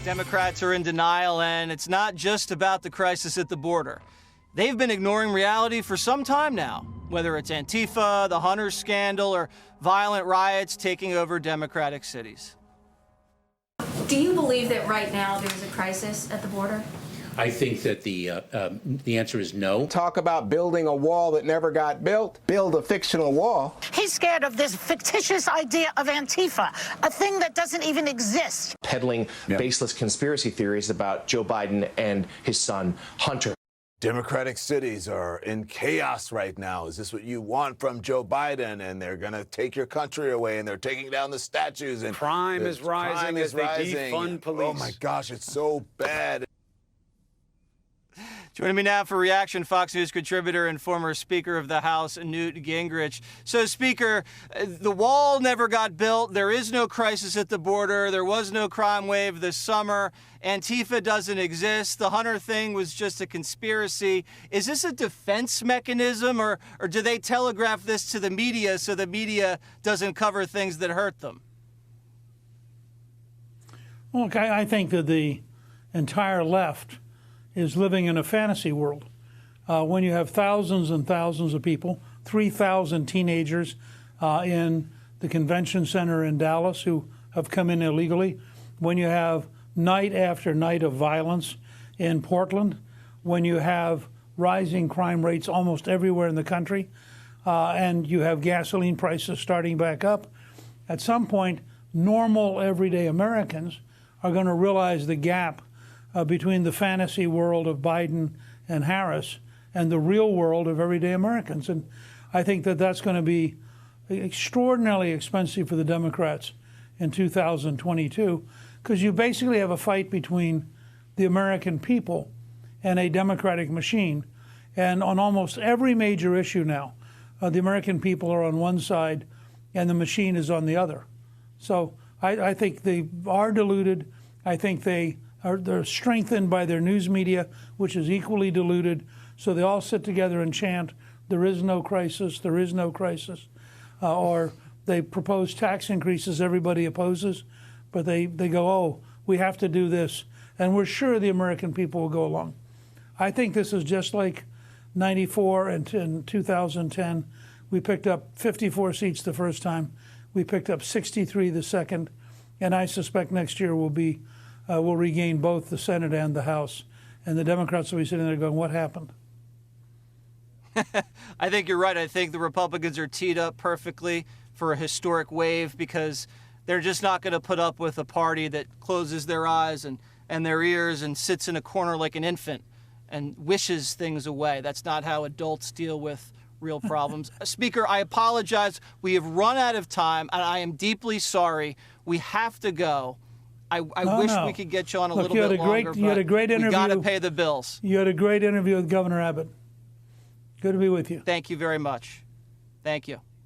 Democrats are in denial, and it's not just about the crisis at the border. They've been ignoring reality for some time now, whether it's Antifa, the Hunter scandal, or violent riots taking over Democratic cities. Do you believe that right now there's a crisis at the border? I think that the answer is no. Talk about building a wall that never got built. Build a fictional wall. He's scared of this fictitious idea of Antifa, a thing that doesn't even exist. Peddling baseless conspiracy theories about Joe Biden and his son, Hunter. Democratic cities are in chaos right now. Is this what you want from Joe Biden? And they're going to take your country away, and they're taking down the statues. And crime is rising as they defund police. Oh, my gosh, it's so bad. Joining me now for reaction, Fox News contributor and former Speaker of the House, Newt Gingrich. So, Speaker, the wall never got built. There is no crisis at the border. There was no crime wave this summer. Antifa doesn't exist. The Hunter thing was just a conspiracy. Is this a defense mechanism, or do they telegraph this to the media so the media doesn't cover things that hurt them? Well, I think that the entire left is living in a fantasy world. When you have thousands and thousands of people, 3,000 teenagers in the convention center in Dallas who have come in illegally, when you have night after night of violence in Portland, when you have rising crime rates almost everywhere in the country, and you have gasoline prices starting back up, at some point, normal everyday Americans are going to realize the gap between the fantasy world of Biden and Harris and the real world of everyday Americans. And I think that that's going to be extraordinarily expensive for the Democrats in 2022, because you basically have a fight between the American people and a Democratic machine. And on almost every major issue now, the American people are on one side and the machine is on the other. So I think they are deluded. I think they're strengthened by their news media, which is equally deluded. So they all sit together and chant, there is no crisis, there is no crisis. Or they propose tax increases everybody opposes, but they go, oh, we have to do this. And we're sure the American people will go along. I think this is just like 94 and in 2010. We picked up 54 seats the first time. We picked up 63 the second. And I suspect next year we'll regain both the Senate and the House. And the Democrats will be sitting there going, what happened? I think you're right. I think the Republicans are teed up perfectly for a historic wave, because they're just not going to put up with a party that closes their eyes and their ears and sits in a corner like an infant and wishes things away. That's not how adults deal with real problems. Speaker, I apologize. We have run out of time, and I am deeply sorry. We have to go. I wish we could get you on a little bit longer, you had a great interview. We got to pay the bills. You had a great interview with Governor Abbott. Good to be with you. Thank you very much. Thank you.